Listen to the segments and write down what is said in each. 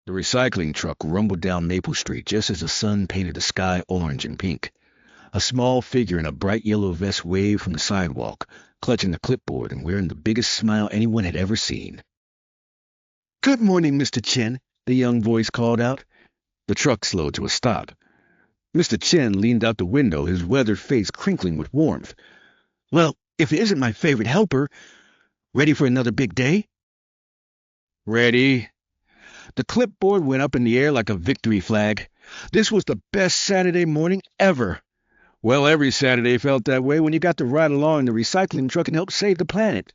The recycling truck rumbled down Maple Street just as the sun painted the sky orange and pink. A small figure in a bright yellow vest waved from the sidewalk, clutching the clipboard and wearing the biggest smile anyone had ever seen. "Good morning, Mr. Chen," the young voice called out. The truck slowed to a stop. Mr. Chen leaned out the window, his weathered face crinkling with warmth. "Well, if it isn't my favorite helper. Ready for another big day?" "Ready." The clipboard went up in the air like a victory flag. This was the best Saturday morning ever. Well, every Saturday felt that way when you got to ride along in the recycling truck and help save the planet.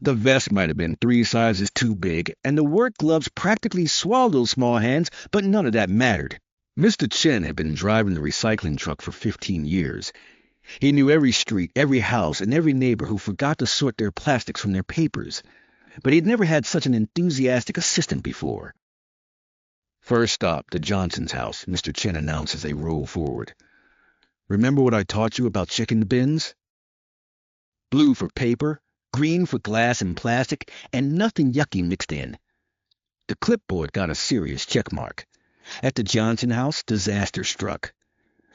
The vest might have been 3 sizes too big, and the work gloves practically swallowed those small hands, but none of that mattered. Mr. Chen had been driving the recycling truck for 15 years. He knew every street, every house, and every neighbor who forgot to sort their plastics from their papers. But he'd never had such an enthusiastic assistant before. "First stop, the Johnson's house," Mr. Chen announced as they rolled forward. "Remember what I taught you about checking the bins? Blue for paper, green for glass and plastic, and nothing yucky mixed in." The clipboard got a serious check mark. At the Johnson house, disaster struck.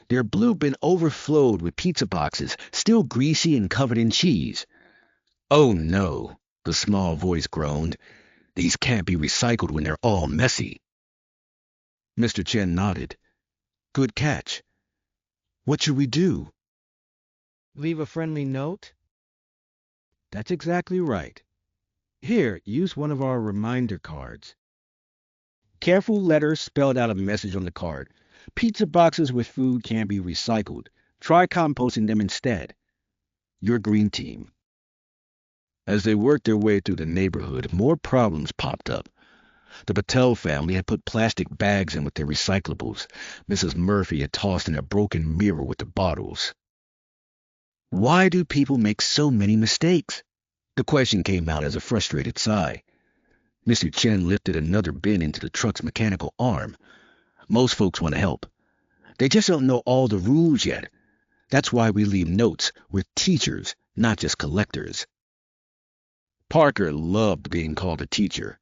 Their blue bin overflowed with pizza boxes, still greasy and covered in cheese. "Oh no," the small voice groaned. "These can't be recycled when they're all messy." Mr. Chen nodded. "Good catch. What should we do?" "Leave a friendly note?" "That's exactly right. Here, use one of our reminder cards." Careful letters spelled out a message on the card. "Pizza boxes with food can't be recycled. Try composting them instead. Your green team." As they worked their way through the neighborhood, more problems popped up. The Patel family had put plastic bags in with their recyclables. Mrs. Murphy had tossed in a broken mirror with the bottles. Why do people make so many mistakes? The question came out as a frustrated sigh. Mr. Chen lifted another bin into the truck's mechanical arm. "Most folks want to help. They just don't know all the rules yet. That's why we leave notes. We're teachers, not just collectors." Parker loved being called a teacher.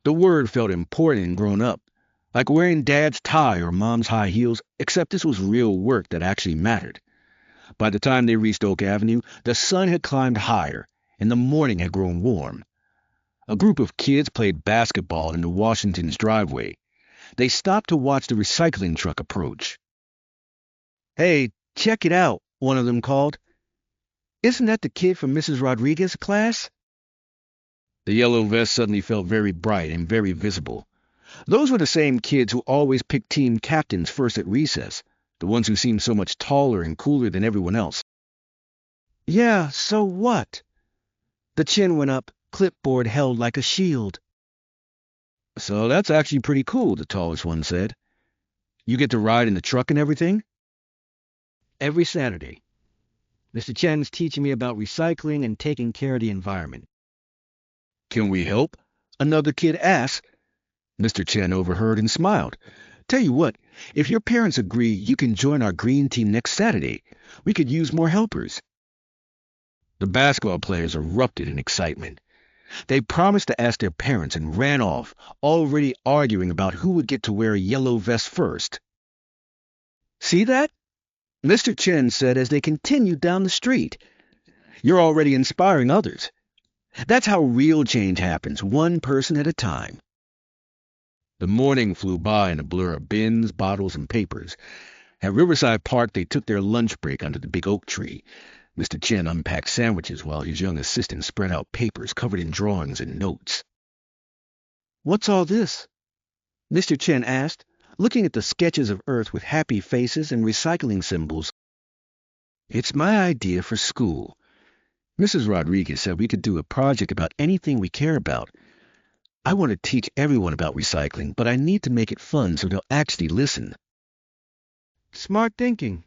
The word felt important and grown up, like wearing Dad's tie or Mom's high heels, except this was real work that actually mattered. By the time they reached Oak Avenue, the sun had climbed higher, and the morning had grown warm. A group of kids played basketball in the Washington's driveway. They stopped to watch the recycling truck approach. "Hey, check it out," one of them called. "Isn't that the kid from Mrs. Rodriguez's class?" The yellow vest suddenly felt very bright and very visible. Those were the same kids who always picked team captains first at recess, the ones who seemed so much taller and cooler than everyone else. "Yeah, so what?" The chin went up, clipboard held like a shield. "So that's actually pretty cool," the tallest one said. "You get to ride in the truck and everything?" "Every Saturday. Mr. Chen's teaching me about recycling and taking care of the environment." "Can we help?" another kid asked. Mr. Chen overheard and smiled. "Tell you what, if your parents agree, you can join our green team next Saturday. We could use more helpers." The basketball players erupted in excitement. They promised to ask their parents and ran off, already arguing about who would get to wear a yellow vest first. "See that?" Mr. Chen said as they continued down the street. "You're already inspiring others. That's how real change happens, one person at a time." The morning flew by in a blur of bins, bottles, and papers. At Riverside Park, they took their lunch break under the big oak tree. Mr. Chen unpacked sandwiches while his young assistant spread out papers covered in drawings and notes. "What's all this?" Mr. Chen asked, looking at the sketches of Earth with happy faces and recycling symbols. "It's my idea for school. Mrs. Rodriguez said we could do a project about anything we care about. I want to teach everyone about recycling, but I need to make it fun so they'll actually listen." "Smart thinking.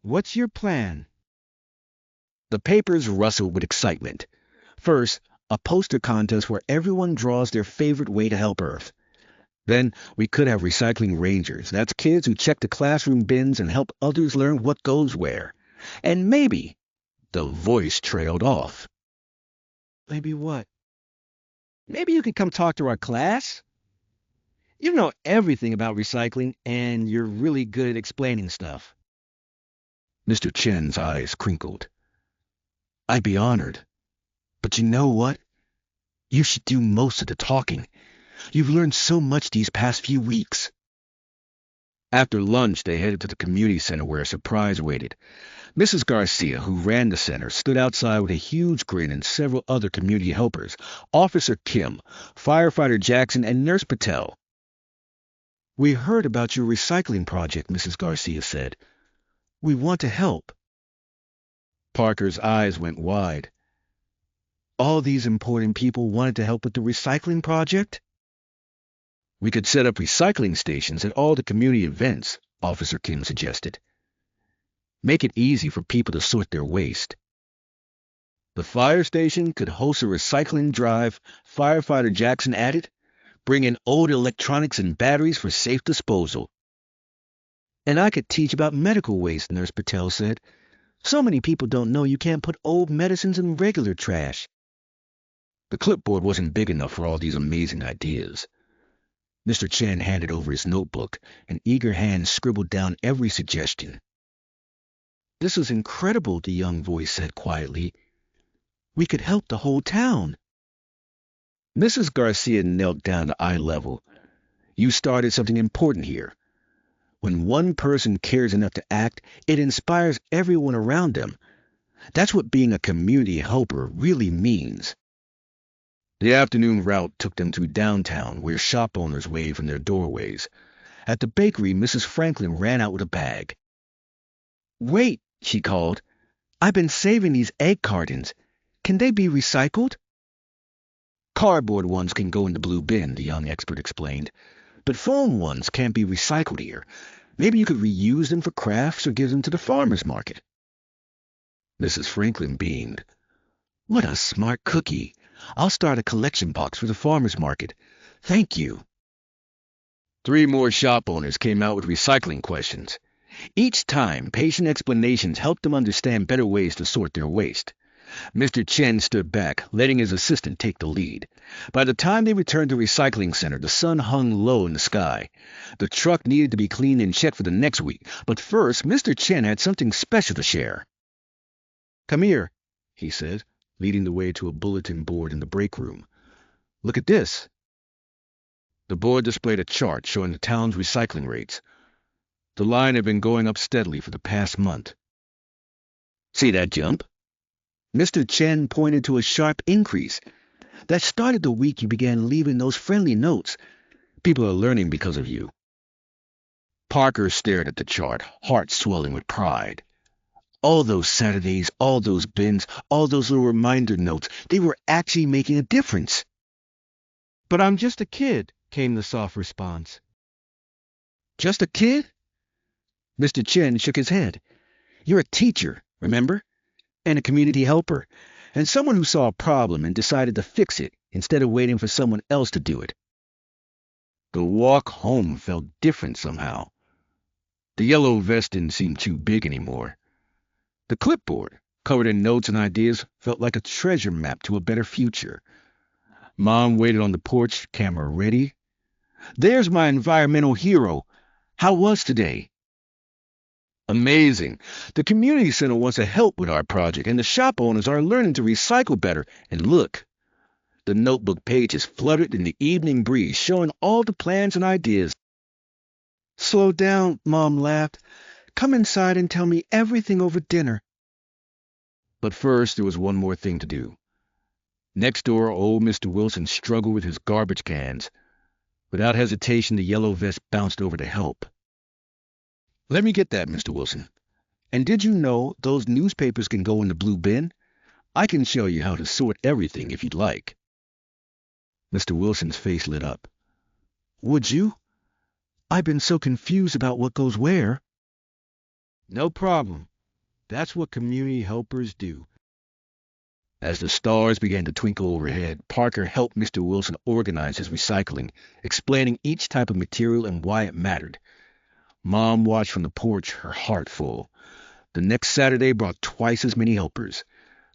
What's your plan?" The papers rustled with excitement. First, a poster contest where everyone draws their favorite way to help Earth. Then we could have recycling rangers. That's kids who check the classroom bins and help others learn what goes where. And maybe, the voice trailed off. "Maybe what?" "Maybe you could come talk to our class." You know everything about recycling, and you're really good at explaining stuff." Mr. Chen's eyes crinkled. "I'd be honored. But you know what? You should do most of the talking. You've learned so much these past few weeks." After lunch, they headed to the community center where a surprise waited. Mrs. Garcia, who ran the center, stood outside with a huge grin and several other community helpers, Officer Kim, Firefighter Jackson, and Nurse Patel. "We heard about your recycling project," Mrs. Garcia said. "We want to help." Parker's eyes went wide. All these important people wanted to help with the recycling project? "We could set up recycling stations at all the community events," Officer Kim suggested. "Make it easy for people to sort their waste. The fire station could host a recycling drive," Firefighter Jackson added. "Bring in old electronics and batteries for safe disposal." "And I could teach about medical waste," Nurse Patel said. "So many people don't know you can't put old medicines in regular trash." The clipboard wasn't big enough for all these amazing ideas. Mr. Chen handed over his notebook, and eager hands scribbled down every suggestion. "This is incredible," the young voice said quietly. "We could help the whole town." Mrs. Garcia knelt down to eye level. "You started something important here. When one person cares enough to act, it inspires everyone around them. That's what being a community helper really means." The afternoon route took them through downtown, where shop owners waved from their doorways. At the bakery, Mrs. Franklin ran out with a bag. "Wait," she called. "I've been saving these egg cartons. Can they be recycled?" "Cardboard ones can go in the blue bin," the young expert explained. "But foam ones can't be recycled here. Maybe you could reuse them for crafts or give them to the farmer's market." Mrs. Franklin beamed. "What a smart cookie. I'll start a collection box for the farmer's market. Thank you." 3 more shop owners came out with recycling questions. Each time, patient explanations helped them understand better ways to sort their waste. Mr. Chen stood back, letting his assistant take the lead. By the time they returned to the recycling center, the sun hung low in the sky. The truck needed to be cleaned and checked for the next week, but first, Mr. Chen had something special to share. "Come here," he said, leading the way to a bulletin board in the break room. "Look at this." The board displayed a chart showing the town's recycling rates. The line had been going up steadily for the past month. "See that jump?" Mr. Chen pointed to a sharp increase. "That started the week you began leaving those friendly notes. People are learning because of you." Parker stared at the chart, heart swelling with pride. All those Saturdays, all those bins, all those little reminder notes, they were actually making a difference. "But I'm just a kid," came the soft response. "Just a kid?" Mr. Chen shook his head. "You're a teacher, remember? And a community helper, and someone who saw a problem and decided to fix it instead of waiting for someone else to do it." The walk home felt different somehow. The yellow vest didn't seem too big anymore. The clipboard, covered in notes and ideas, felt like a treasure map to a better future. Mom waited on the porch, camera ready. "There's my environmental hero. How was today?" "Amazing. The community center wants to help with our project, and the shop owners are learning to recycle better. And look." The notebook pages fluttered in the evening breeze, showing all the plans and ideas. "Slow down," Mom laughed. "Come inside and tell me everything over dinner." But first, there was one more thing to do. Next door, old Mr. Wilson struggled with his garbage cans. Without hesitation, the yellow vest bounced over to help. "Let me get that, Mr. Wilson. And did you know those newspapers can go in the blue bin? I can show you how to sort everything if you'd like." Mr. Wilson's face lit up. "Would you? I've been so confused about what goes where." "No problem. That's what community helpers do." As the stars began to twinkle overhead, Parker helped Mr. Wilson organize his recycling, explaining each type of material and why it mattered. Mom watched from the porch, her heart full. The next Saturday brought twice as many helpers.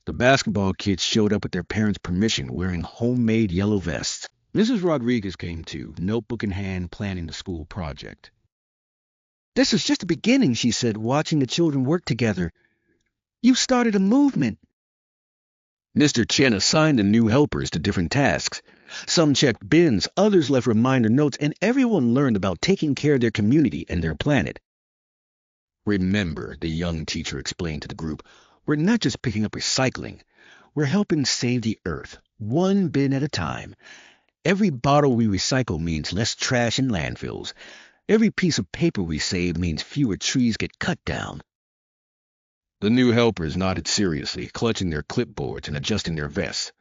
The basketball kids showed up with their parents' permission, wearing homemade yellow vests. Mrs. Rodriguez came too, notebook in hand, planning the school project. "This is just the beginning," she said, watching the children work together. "You've started a movement." Mr. Chen assigned the new helpers to different tasks. Some checked bins, others left reminder notes, and everyone learned about taking care of their community and their planet. "Remember," the young teacher explained to the group, "we're not just picking up recycling. We're helping save the Earth, one bin at a time. Every bottle we recycle means less trash in landfills. Every piece of paper we save means fewer trees get cut down." The new helpers nodded seriously, clutching their clipboards and adjusting their vests.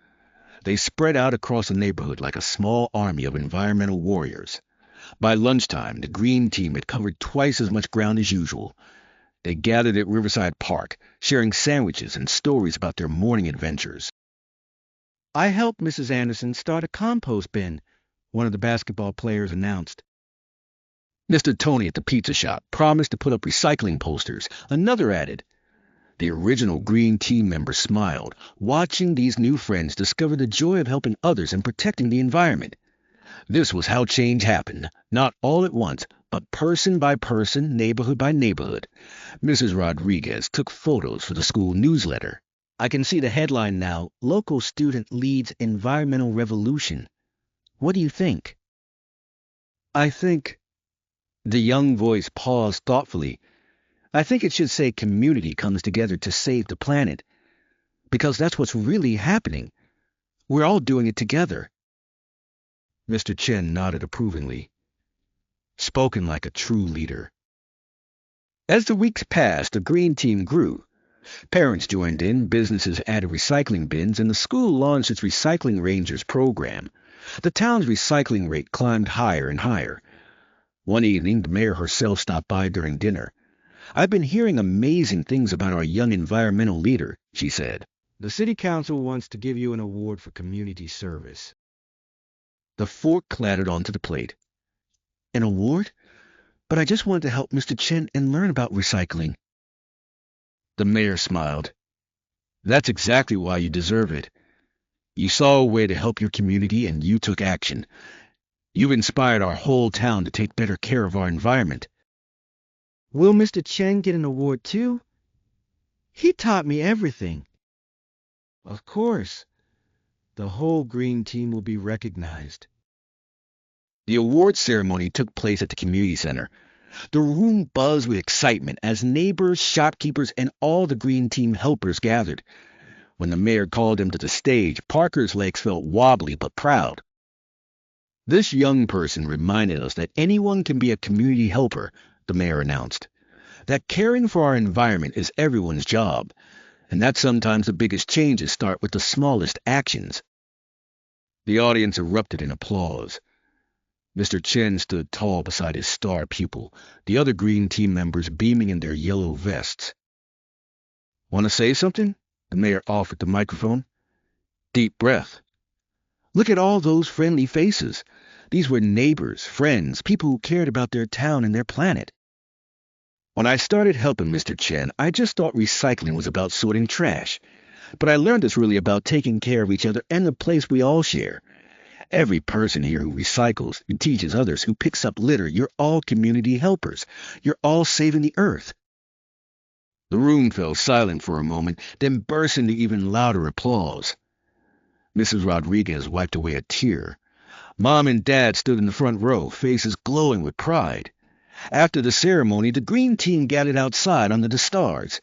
They spread out across the neighborhood like a small army of environmental warriors. By lunchtime, the green team had covered twice as much ground as usual. They gathered at Riverside Park, sharing sandwiches and stories about their morning adventures. "I helped Mrs. Anderson start a compost bin," one of the basketball players announced. Mr. Tony at the pizza shop promised to put up recycling posters. Another added. The original green team member smiled, watching these new friends discover the joy of helping others and protecting the environment. This was how change happened, not all at once, but person by person, neighborhood by neighborhood. Mrs. Rodriguez took photos for the school newsletter. "I can see the headline now, 'Local Student Leads Environmental Revolution.' What do you think?" "I think—" The young voice paused thoughtfully. "I think it should say community comes together to save the planet. Because that's what's really happening. We're all doing it together." Mr. Chen nodded approvingly. Spoken like a true leader. As the weeks passed, the green team grew. Parents joined in, businesses added recycling bins, and the school launched its Recycling Rangers program. The town's recycling rate climbed higher and higher. One evening, the mayor herself stopped by during dinner. "I've been hearing amazing things about our young environmental leader," she said. "The city council wants to give you an award for community service." The fork clattered onto the plate. "An award? But I just wanted to help Mr. Chen and learn about recycling." The mayor smiled. "That's exactly why you deserve it. You saw a way to help your community and you took action. You've inspired our whole town to take better care of our environment." "Will Mr. Chen get an award too? He taught me everything." "Of course. The whole green team will be recognized." The award ceremony took place at the community center. The room buzzed with excitement as neighbors, shopkeepers, and all the green team helpers gathered. When the mayor called them to the stage, Parker's legs felt wobbly but proud. "This young person reminded us that anyone can be a community helper," the mayor announced. "That caring for our environment is everyone's job, and that sometimes the biggest changes start with the smallest actions." The audience erupted in applause. Mr. Chen stood tall beside his star pupil, the other green team members beaming in their yellow vests. "Want to say something?" The mayor offered the microphone. Deep breath. Look at all those friendly faces. These were neighbors, friends, people who cared about their town and their planet. "When I started helping Mr. Chen, I just thought recycling was about sorting trash. But I learned it's really about taking care of each other and the place we all share. Every person here who recycles, who teaches others, who picks up litter, you're all community helpers. You're all saving the earth." The room fell silent for a moment, then burst into even louder applause. Mrs. Rodriguez wiped away a tear. Mom and Dad stood in the front row, faces glowing with pride. After the ceremony, the green team gathered outside under the stars.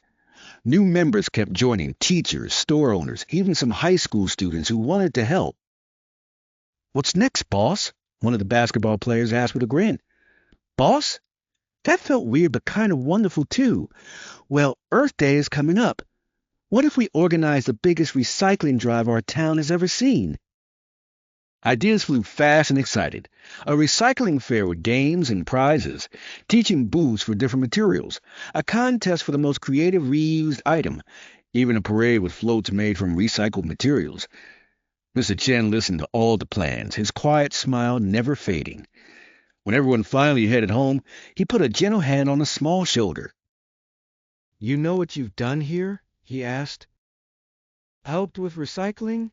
New members kept joining, teachers, store owners, even some high school students who wanted to help. "What's next, boss?" one of the basketball players asked with a grin. "Boss?" That felt weird but kind of wonderful, too. "Well, Earth Day is coming up. What if we organize the biggest recycling drive our town has ever seen?" Ideas flew fast and excited. A recycling fair with games and prizes, teaching booths for different materials, a contest for the most creative reused item, even a parade with floats made from recycled materials. Mr. Chen listened to all the plans, his quiet smile never fading. When everyone finally headed home, he put a gentle hand on a small shoulder. "You know what you've done here?" he asked. "Helped with recycling?"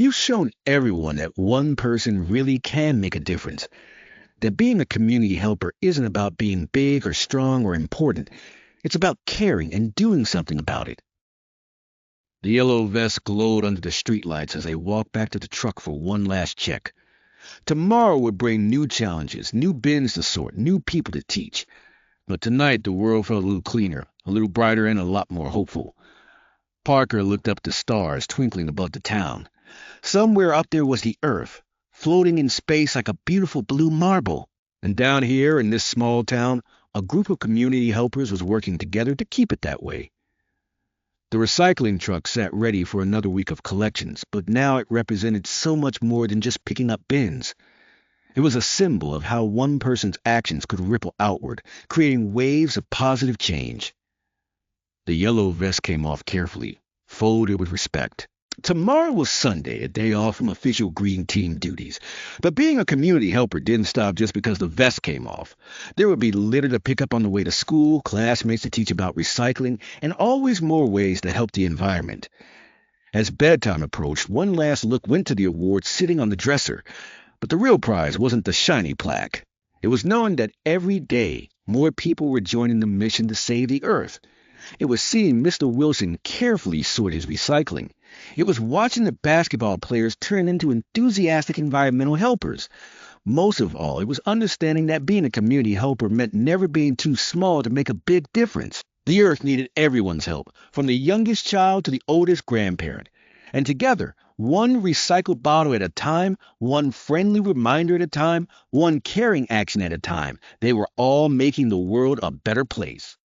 You've shown everyone that one person really can make a difference. That being a community helper isn't about being big or strong or important. It's about caring and doing something about it. The yellow vest glowed under the streetlights as they walked back to the truck for one last check. Tomorrow would bring new challenges, new bins to sort, new people to teach. But tonight the world felt a little cleaner, a little brighter, and a lot more hopeful. Parker looked up at the stars twinkling above the town. Somewhere up there was the Earth, floating in space like a beautiful blue marble. And down here in this small town, a group of community helpers was working together to keep it that way. The recycling truck sat ready for another week of collections, but now it represented so much more than just picking up bins. It was a symbol of how one person's actions could ripple outward, creating waves of positive change. The yellow vest came off carefully, folded with respect. Tomorrow was Sunday, a day off from official green team duties. But being a community helper didn't stop just because the vest came off. There would be litter to pick up on the way to school, classmates to teach about recycling, and always more ways to help the environment. As bedtime approached, one last look went to the award sitting on the dresser. But the real prize wasn't the shiny plaque. It was knowing that every day more people were joining the mission to save the Earth. It was seeing Mr. Wilson carefully sort his recycling. It was watching the basketball players turn into enthusiastic environmental helpers. Most of all, it was understanding that being a community helper meant never being too small to make a big difference. The Earth needed everyone's help, from the youngest child to the oldest grandparent. And together, one recycled bottle at a time, one friendly reminder at a time, one caring action at a time, they were all making the world a better place.